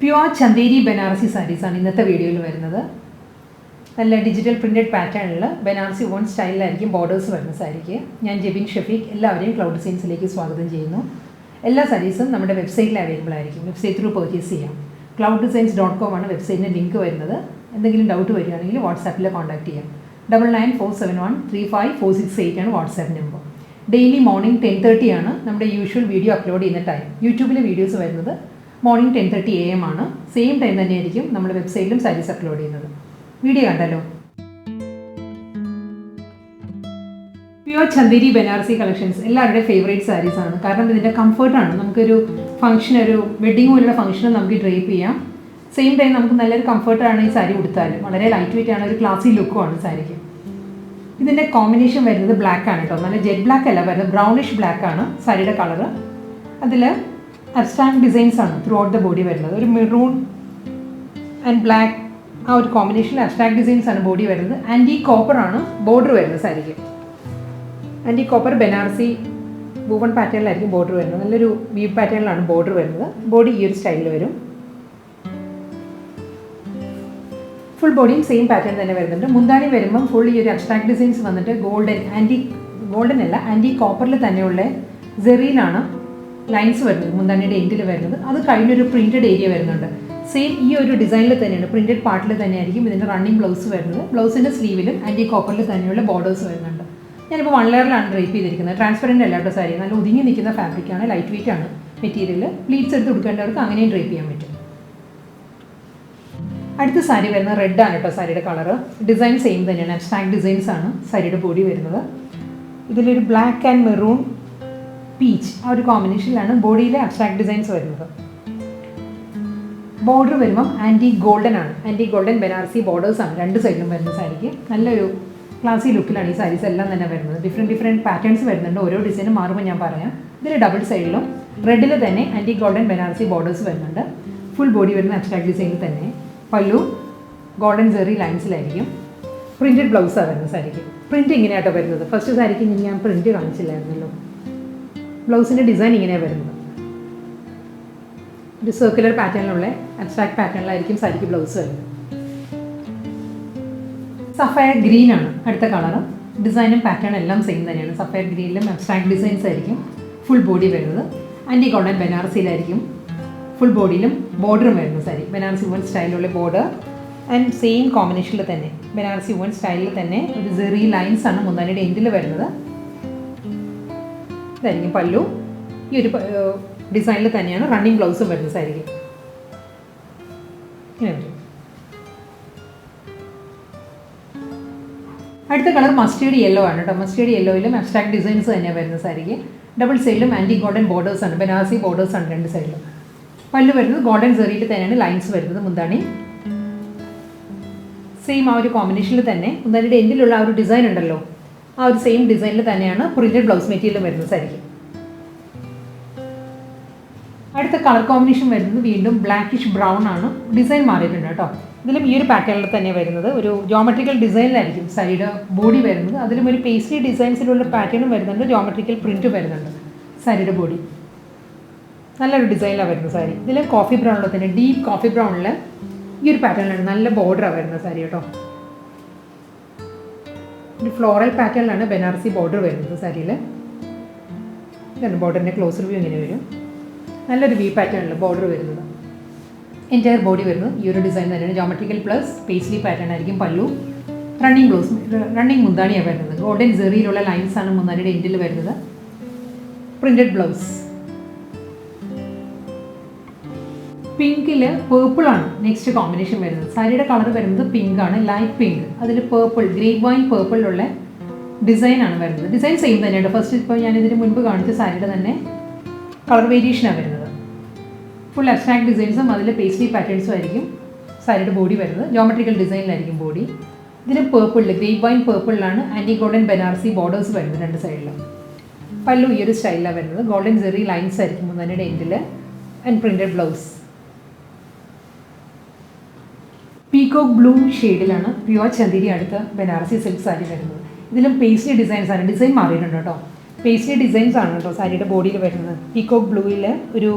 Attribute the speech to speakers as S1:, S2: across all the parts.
S1: Pure Chanderi Banarasi സാരീസാണ് ഇന്നത്തെ വീഡിയോയിൽ വരുന്നത്. നല്ല ഡിജിറ്റൽ പ്രിൻറ്റഡ് പാറ്റേണിൽ ബനാറസി വൺ സ്റ്റൈലിലായിരിക്കും ബോർഡേഴ്സ് വരുന്ന സാരിക്ക്. ഞാൻ ജെബിൻ ഷഫീഖ്, എല്ലാവരെയും ക്ലൗഡ് ഡിസൈൻസിലേക്ക് സ്വാഗതം ചെയ്യുന്നു. എല്ലാ സാരീസും നമ്മുടെ വെബ്സൈറ്റിൽ അവൈലബിൾ ആയിരിക്കും. വെബ്സൈറ്റ് ത്രൂ പർച്ചേസ് ചെയ്യാം. clouddesigns.com ആണ് വെബ്സൈറ്റിൻ്റെ ലിങ്ക് വരുന്നത്. എന്തെങ്കിലും ഡൗട്ട് വരികയാണെങ്കിൽ വാട്സാപ്പിൽ കോൺടാക്ട് ചെയ്യാം. 9947135468 ആണ് വാട്സാപ്പ് നമ്പർ. ഡെയിലി മോർണിംഗ് 10:30 ആണ് നമ്മുടെ യൂഷ്വൽ വീഡിയോ അപ്ലോഡ് ചെയ്യുന്ന ടൈം. യൂട്യൂബിലെ വീഡിയോസ് വരുന്നത് മോർണിംഗ് 10:30 AM ആണ്. സെയിം ടൈം തന്നെയായിരിക്കും നമ്മൾ വെബ്സൈറ്റിലും സാരീസ് അപ്ലോഡ് ചെയ്യുന്നത്. വീഡിയോ കണ്ടല്ലോ. പ്യുവർ ചന്ദേരി ബനാറസി കളക്ഷൻസ് എല്ലാവരുടെയും ഫേവറേറ്റ് സാരീസാണ്. കാരണം ഇതിൻ്റെ കംഫർട്ടാണ്. നമുക്കൊരു ഫംഗ്ഷൻ, ഒരു വെഡിങ് പോലുള്ള ഫംഗ്ഷന് നമുക്ക് ഡ്രേപ്പ് ചെയ്യാം. സെയിം ടൈം നമുക്ക് നല്ലൊരു കംഫർട്ടാണ് ഈ സാരി ഉടുത്താലും. വളരെ ലൈറ്റ് വെയിറ്റ് ആണ്, ഒരു ക്ലാസി ലുക്കുമാണ് സാരിക്ക്. ഇതിൻ്റെ കോമ്പിനേഷൻ വരുന്നത് ബ്ലാക്ക് ആണ് കേട്ടോ. നല്ല ജെറ്റ് ബ്ലാക്ക് അല്ല വരുന്നത്, ബ്രൗണിഷ് ബ്ലാക്ക് ആണ് സാരിയുടെ കളറ്. അതിൽ അബ്സ്ട്രാക്ട് ഡിസൈൻസ് ആണ് ത്രൂ ഔട്ട് ദ ബോഡി വരുന്നത്. ഒരു മെറൂൺ ആൻഡ് ബ്ലാക്ക് ആ ഒരു കോമ്പിനേഷനിൽ അബ്സ്ട്രാക്ട് ഡിസൈൻസ് ആണ് ബോഡി വരുന്നത്. ആൻറ്റി കോപ്പർ ആണ് ബോർഡർ വരുന്നത് സാരിക്ക്. ആൻറ്റി കോപ്പർ ബനാറസി വൂവൺ പാറ്റേണിലായിരിക്കും ബോർഡർ വരുന്നത്. നല്ലൊരു വീവ് പാറ്റേണിലാണ് ബോർഡർ വരുന്നത്. ബോഡി ഈ ഒരു സ്റ്റൈലിൽ വരും. ഫുൾ ബോഡിയും സെയിം പാറ്റേൺ തന്നെ വരുന്നുണ്ട്. മുന്താണി വരുമ്പം ഫുൾ ഈ ഒരു അബ്സ്ട്രാക്ട് ഡിസൈൻസ് വന്നിട്ട് ഗോൾഡൻ അല്ല ആൻറ്റി കോപ്പറിൽ തന്നെയുള്ള സെറിയിലാണ് ലൈൻസ് വരുന്നത്. മുന്താണിയുടെ എൻഡിൽ വരുന്നത്. അത് കഴിഞ്ഞൊരു പ്രിൻറ്റഡ് ഏരിയ വരുന്നുണ്ട്. സെയിം ഈ ഒരു ഡിസൈനിൽ തന്നെയാണ്, പ്രിൻറ്റഡ് പാർട്ടിൽ തന്നെയായിരിക്കും ഇതിൻ്റെ റണ്ണിങ് ബ്ലൗസ് വരുന്നത്. ബ്ലൗസിൻ്റെ സ്ലീവിലും ആൻറ്റി കോപ്പറിൽ തന്നെയുള്ള ബോർഡേഴ്സ് വരുന്നുണ്ട്. ഞാനിപ്പോൾ 1 ലെയറിലാണ് ഡ്രേപ്പ് ചെയ്തിരിക്കുന്നത്. ട്രാൻസ്പെറൻറ്റ് അല്ലാത്ത സാരി, നല്ല ഒതുങ്ങി നിൽക്കുന്ന ഫാബ്രിക്കാണ്, ലൈറ്റ് വെയിറ്റ് ആണ് മെറ്റീരിയൽ. പ്ലീറ്റ്സ് എടുത്ത് കൊടുക്കേണ്ടവർക്ക് അങ്ങനെയും ഡ്രേപ്പ് ചെയ്യാൻ പറ്റും. അടുത്ത സാരി വരുന്നത് റെഡ് ആണ് കേട്ടോ. സാരിയുടെ കളറ് ഡിസൈൻ സെയിം തന്നെയാണ്, അബ്സ്ട്രാക്ട് ഡിസൈൻസ് ആണ് സാരിയുടെ ബോഡി വരുന്നത്. ഇതിലൊരു ബ്ലാക്ക് ആൻഡ് മെറൂൺ പീച്ച് ആ ഒരു കോമ്പിനേഷനിലാണ് ബോഡിയിലെ അബ്സ്ട്രാക്ട് ഡിസൈൻസ് വരുന്നത്. ബോർഡർ വരുമ്പം ആൻറ്റി ഗോൾഡൻ ആണ്. ആൻറ്റി ഗോൾഡൻ ബനാറസി ബോർഡേഴ്സ് ആണ് രണ്ട് സൈഡിലും വരുന്ന സാരിക്ക്. നല്ലൊരു ക്ലാസി ലുക്കിലാണ് ഈ സാരീസ് എല്ലാം തന്നെ വരുന്നത്. ഡിഫറെൻറ്റ് പാറ്റേൺസ് വരുന്നുണ്ട്. ഓരോ ഡിസൈനും മാറുമ്പോൾ ഞാൻ പറയാം. ഇതിൽ ഡബിൾ സൈഡിലും റെഡിൽ തന്നെ ആൻറ്റി ഗോൾഡൻ ബനാറസി ബോർഡേഴ്സ് വരുന്നുണ്ട്. ഫുൾ ബോഡി വരുന്ന അബ്സ്ട്രാക്ട് ഡിസൈനിൽ തന്നെ. പല്ലു ഗോൾഡൻ ജെറി ലൈൻസിലായിരിക്കും. പ്രിൻറ്റഡ് ബ്ലൗസാണ് വരുന്നത് സാരിക്ക്. പ്രിൻറ്റ് ഇങ്ങനെയാട്ടോ വരുന്നത്. ഫസ്റ്റ് സാരിക്ക് ഞാൻ പ്രിൻറ്റ് കാണിച്ചില്ലായിരുന്നല്ലോ. ബ്ലൗസിൻ്റെ ഡിസൈൻ ഇങ്ങനെയാണ് വരുന്നത്. ഒരു സർക്കുലർ പാറ്റേണിലുള്ള അബ്സ്ട്രാക്ട് പാറ്റേണിലായിരിക്കും സാരിക്ക് ബ്ലൗസ് വരുന്നത്. സഫയർ ഗ്രീൻ ആണ് അടുത്ത കളറ്. ഡിസൈനും പാറ്റേൺ എല്ലാം സെയിം തന്നെയാണ്. സഫയർ ഗ്രീനിലും അബ്സ്ട്രാക്ട് ഡിസൈൻസ് ആയിരിക്കും ഫുൾ ബോഡി വരുന്നത്. ആൻറ്റി ഗോൾഡൻ ബനാറസിയിലായിരിക്കും ഫുൾ ബോഡിയിലും ബോർഡറും വരുന്ന സാരി. ബനാറസി വൺ സ്റ്റൈലിലുള്ള ബോർഡർ ആൻഡ് സെയിം കോമ്പിനേഷനിൽ തന്നെ ബനാറസി വൺ സ്റ്റൈലിൽ തന്നെ ഒരു ജെറി ലൈൻസ് ആണ് മുന്താണിയുടെ എൻഡിൽ വരുന്നത്. ഇതായിരിക്കും പല്ലു. ഈ ഒരു ഡിസൈനിൽ തന്നെയാണ് റണ്ണിങ് ബ്ലൗസും വരുന്ന സാരിക്ക്. ഇങ്ങനെ വരും. അടുത്ത കളർ മസ്റ്റേർഡ് യെല്ലോ ആണ് കേട്ടോ. മസ്റ്റേർഡ് യെല്ലോയിലും അബ്സ്ട്രാക്ട് ഡിസൈൻസ് തന്നെയാണ് വരുന്ന സാരിക്ക്. ഡബിൾ സൈഡിലും ആൻറ്റി ഗോൾഡൻ ബോർഡേഴ്സ് ആണ്, ബനാറസി ബോർഡേഴ്സ് ആണ് രണ്ട് സൈഡിലും. പല്ലു വരുന്നത് ഗോൾഡൻ സെറിയിൽ തന്നെയാണ് ലൈൻസ് വരുന്നത്. മുന്താണി സെയിം ആ ഒരു കോമ്പിനേഷനിൽ തന്നെ. മുന്താണിയുടെ എൻഡിലുള്ള ആ ഒരു ഡിസൈൻ ഉണ്ടല്ലോ, ആ ഒരു സെയിം ഡിസൈനിൽ തന്നെയാണ് പ്രിൻറ്റഡ് ബ്ലൗസ് മെറ്റീരിയലും വരുന്നത് സാരിക്ക്. അടുത്ത കളർ കോമ്പിനേഷൻ വരുന്നത് വീണ്ടും ബ്ലാക്കിഷ് ബ്രൗൺ ആണ്. ഡിസൈൻ മാറിയിട്ടുണ്ട് കേട്ടോ. ഇതിലും ഈ ഒരു പാറ്റേണിൽ തന്നെ വരുന്നത്. ഒരു ജോമെട്രിക്കൽ ഡിസൈനിലായിരിക്കും സാരിയുടെ ബോഡി വരുന്നത്. അതിലും ഒരു പേസ്ട്രി ഡിസൈൻസിലുള്ള പാറ്റേണും വരുന്നുണ്ട്, ജോമെട്രിക്കൽ പ്രിൻറ്റ് വരുന്നുണ്ട് സാരിയുടെ ബോഡി. നല്ലൊരു ഡിസൈനിലാണ് വരുന്നത് സാരി. ഇതിൽ കോഫി ബ്രൗണിൽ തന്നെ, ഡീപ്പ് കോഫി ബ്രൗണിൽ ഈ ഒരു പാറ്റേണിലാണ് നല്ല ബോർഡറാണ് വരുന്നത് സാരി കേട്ടോ. ഒരു ഫ്ലോറൽ പാറ്റേണിലാണ് ബനാറസി ബോർഡർ വരുന്നത് സാരിയിൽ. ഇതാണ് ബോർഡറിൻ്റെ ക്ലോസർ വ്യൂ ഇങ്ങനെ വരും. നല്ലൊരു വി പാറ്റേണിൽ ബോർഡർ വരുന്നത്. എൻറ്റയർ ബോഡി വരുന്നത് ഈ ഒരു ഡിസൈൻ തന്നെയാണ്. ജോമെട്രിക്കൽ പ്ലസ് പേസ്ലി പാറ്റേൺ ആയിരിക്കും പല്ലു. റണ്ണിങ് ബ്ലൗസ്, റണ്ണിങ് മുന്താണിയാണ് വരുന്നത്. ഗോൾഡൻ ജെറിയിലുള്ള ലൈൻസ് ആണ് മുന്താണിയുടെ എൻഡിൽ വരുന്നത്. Printed blouse. പിങ്കിൽ പേർപ്പിളാണ് നെക്സ്റ്റ് കോമ്പിനേഷൻ വരുന്നത്. സാരിയുടെ കളർ വരുന്നത് പിങ്ക് ആണ്, ലൈറ്റ് പിങ്ക്. അതിൽ പേർപ്പിൾ, ഗ്രേപ്പ് വൈൻ പേർപ്പിളിലുള്ള ഡിസൈനാണ് വരുന്നത്. ഡിസൈൻ സെയിം തന്നെയാണ്. ഫസ്റ്റ് ഇപ്പോൾ ഞാൻ ഇതിന് മുൻപ് കാണിച്ച സാരിയുടെ തന്നെ കളർ വേരിയേഷനാണ് വരുന്നത്. ഫുൾ അബ്സ്ട്രാക്ട് ഡിസൈൻസും അതിൽ പേസ്ട്രി പാറ്റേൺസും ആയിരിക്കും സാരിയുടെ ബോഡി വരുന്നത്. ജോമെട്രിക്കൽ ഡിസൈനിലായിരിക്കും ബോഡി. ഇതിന് പേർപ്പിളിൽ, ഗ്രേപ്പ് വൈൻ പേർപ്പിളിലാണ് ആൻറ്റി ഗോൾഡൻ ബനാറസി ബോർഡേഴ്സ് വരുന്നത് രണ്ട് സൈഡിലും. പല്ലു ഈ ഒരു സ്റ്റൈലിലാണ് വരുന്നത്. ഗോൾഡൻ ജെറി ലൈൻസ് ആയിരിക്കും മുന്താണിയുടെ എൻഡിൽ and printed blouse. Peacock blue ഷെയ്ഡിലാണ് പ്യുവർ ചന്ദേരി അടുത്ത ബനാറസി സിൽക്ക് സാരി വരുന്നത്. ഇതിലും പേസ്ട്രി ഡിസൈൻസ് ആണ്. ഡിസൈൻ മാറിയിട്ടുണ്ട് കേട്ടോ. പേസ്ട്രി ഡിസൈൻസ് ആണ് കേട്ടോ സാരിയുടെ ബോഡിയിൽ വരുന്നത്. പീകോക്ക് ബ്ലൂവിൽ ഒരു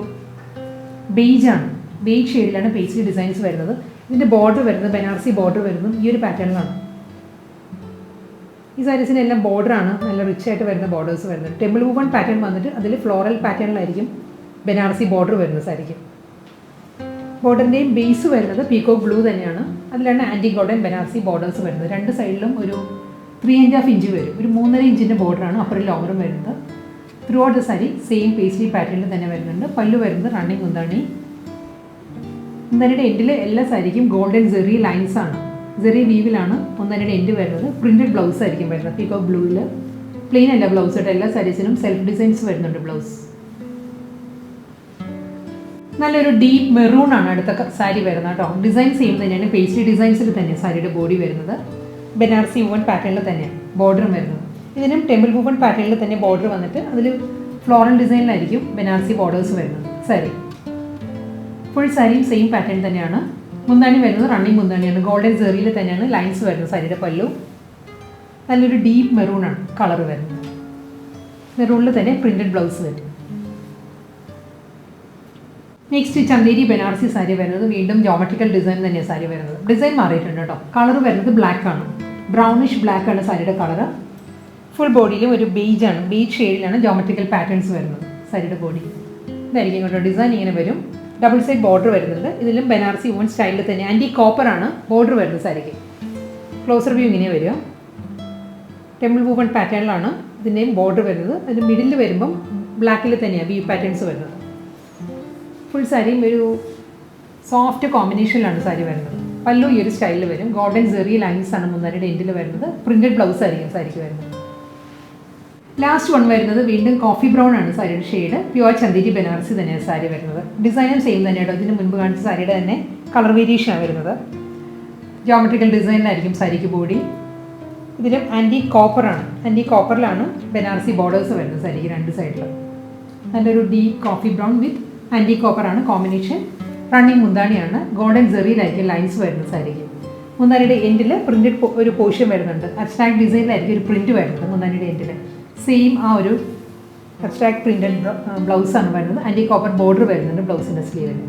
S1: ബേജാണ് ബേജ് ഷെയ്ഡിലാണ് പേസ്ലി ഡിസൈൻസ് വരുന്നത്. ഇതിൻ്റെ ബോർഡർ വരുന്നത് ബനാറസി ബോർഡർ വരുന്നതും ഈ ഒരു പാറ്റേണിലാണ്. ഈ സാരീസിന് എല്ലാം ബോർഡറാണ് നല്ല റിച്ച് ആയിട്ട് വരുന്ന ബോർഡേഴ്സ് വരുന്നത്. ടെമ്പിൾ വൂവൺ പാറ്റേൺ വന്നിട്ട് അതിൽ ഫ്ലോറൽ പാറ്റേണിലായിരിക്കും ബനാറസി ബോർഡർ വരുന്ന സാരിക്കും. ബോർഡറിൻ്റെയും ബേസ് വരുന്നത് പീകോക്ക് ബ്ലൂ തന്നെയാണ്. അതിലാണ് ആൻറ്റി ഗോൾഡൻ ബനാറസി ബോർഡേഴ്സ് വരുന്നത്. രണ്ട് സൈഡിലും ഒരു 3.5 ഇഞ്ച് വരും. ഒരു 3.5 ഇഞ്ചിൻ്റെ ബോർഡറാണ് അപ്പറും ലോവറും വരുന്നത്. Through out the sari same paisley പാറ്റേണിൽ തന്നെ വരുന്നുണ്ട്. പല്ലു വരുന്നത് റണ്ണിങ് മുന്താണി. മുന്താണിയുടെ എൻഡിൽ എല്ലാ സാരിക്കും ഗോൾഡൻ ജെറി ലൈൻസ് ആണ്. ജെറി വീവിലാണ് മുന്താണിയുടെ എൻഡ് വരുന്നത്. പ്രിൻറ്റഡ് ബ്ലൗസ് ആയിരിക്കും വരുന്നത്. പീകോക്ക് ബ്ലൂവിൽ പ്ലെയിൻ അല്ല ബ്ലൗസ് ആയിട്ട് എല്ലാ സാരീസിനും സെൽഫ് ഡിസൈൻസ് വരുന്നുണ്ട് ബ്ലൗസ്. നല്ലൊരു ഡീപ്പ് മെറൂൺ ആണ് അടുത്ത സാരി വരുന്നത് കേട്ടോ. ഡിസൈൻ സെയിം തന്നെയാണ്. പേസ്ലി ഡിസൈൻസിൽ തന്നെയാണ് സാരിയുടെ ബോഡി വരുന്നത്. ബനാറസി വുവൺ പാറ്റേണിൽ തന്നെയാണ് ബോർഡറും വരുന്നത്. ഇതിനും ടെമ്പിൾ വുവൺ പാറ്റേണിൽ തന്നെ ബോർഡർ വന്നിട്ട് അതിൽ ഫ്ലോറൽ ഡിസൈനിലായിരിക്കും ബനാറസി ബോർഡേഴ്സ് വരുന്നത് സാരി. ഫുൾ സാരിയും സെയിം പാറ്റേൺ തന്നെയാണ്. മുന്താണി വരുന്നത് റണ്ണിങ് മുന്താണിയാണ്. ഗോൾഡൻ സെറിയിൽ തന്നെയാണ് ലൈൻസ് വരുന്നത് സാരിയുടെ പല്ലു. നല്ലൊരു ഡീപ്പ് മെറൂണാണ് കളർ വരുന്നത്. മെറൂണിൽ തന്നെ പ്രിൻറ്റഡ് ബ്ലൗസ് വരും. നെക്സ്റ്റ് ചന്തേരി ബനാറസി സാരി വരുന്നത് വീണ്ടും ജോമെട്രിക്കൽ ഡിസൈൻ തന്നെയാണ് സാരി വരുന്നത്. ഡിസൈൻ മാറിയിട്ടുണ്ട് കേട്ടോ. കളർ വരുന്നത് ബ്ലാക്ക് ആണ്. ബ്രൗണിഷ് ബ്ലാക്ക് ആണ് സാരിയുടെ കളർ. ഫുൾ ബോഡിയിലും ഒരു ബേജ് ആണ്. ബേജ് ഷെയ്ഡിലാണ് ജോമെട്രിക്കൽ പാറ്റേൺസ് വരുന്നത് സാരിയുടെ ബോഡി. ഇതായിരിക്കും കേട്ടോ ഡിസൈൻ. ഇങ്ങനെ വരും. ഡബിൾ സൈഡ് ബോർഡർ വരുന്നുണ്ട്. ഇതിലും ബനാറസി വുവൺ സ്റ്റൈലിൽ തന്നെ ആൻറ്റി കോപ്പർ ആണ് ബോർഡർ വരുന്നത് സാരിക്ക്. ക്ലോസർ വ്യൂ ഇങ്ങനെ വരിക. ടെമ്പിൾ വുവൺ പാറ്റേണിലാണ് ഇതിൻ്റെയും ബോർഡർ വരുന്നത്. അതിന് മിഡിൽ വരുമ്പം ബ്ലാക്കിൽ തന്നെയാണ് വ്യൂ പാറ്റേൺസ് വരുന്നത്. ഫുൾ സാരിയും ഒരു സോഫ്റ്റ് കോമ്പിനേഷനിലാണ് സാരി വരുന്നത്. പല്ലു ഈ ഒരു സ്റ്റൈലിൽ വരും. ഗോൾഡൻ ജെറി ലൈൻസ് ആണ് മുന്താണിയുടെ എൻഡിൽ വരുന്നത്. പ്രിൻറ്റഡ് ബ്ലൗസ് ആയിരിക്കും സാരിക്ക് വരുന്നത്. ലാസ്റ്റ് വൺ വരുന്നത് വീണ്ടും കോഫി ബ്രൗൺ ആണ് സാരിയുടെ ഷെയ്ഡ്. പ്യുവർ ചന്തേരി ബനാറസി തന്നെയാണ് സാരി വരുന്നത്. ഡിസൈനും സെയിം തന്നെയാണ്. ഇതിന് മുൻപ് കാണിച്ച സാരിയുടെ തന്നെ കളർ വേരിയേഷനാണ് വരുന്നത്. ജോമെട്രിക്കൽ ഡിസൈനിലായിരിക്കും സാരിക്ക് ബോഡി. ഇതിലും ആൻറ്റി കോപ്പറാണ്. ആൻറ്റി കോപ്പറിലാണ് ബനാറസി ബോർഡേഴ്സ് വരുന്നത് സാരിക്ക് രണ്ട് സൈഡിലും. നല്ലൊരു deep coffee brown with antique കോപ്പറാണ് കോമ്പിനേഷൻ. റണ്ണിങ് മുന്താണിയാണ്. ഗോൾഡൻ ജെറിയിലായിരിക്കും ലൈൻസ് വരുന്നത് സാരിക്ക്. മുന്താണിയുടെ എൻഡിൽ പ്രിൻറ്റഡ് ഒരു പോർഷൻ വരുന്നുണ്ട്. അബ്സ്ട്രാക്ട് ഡിസൈനിലായിരിക്കും ഒരു പ്രിൻറ്റ് വരുന്നത് മുന്താണിയുടെ എൻഡിൽ. സെയിം ആ ഒരു അബ്സ്ട്രാക്ട് പ്രിൻറ്റഡ് ബ്ലൗസാണ് വരുന്നത്. ആൻറ്റി കോപ്പർ ബോർഡർ വരുന്നുണ്ട് ബ്ലൗസിൻ്റെ സ്ലീവിന്.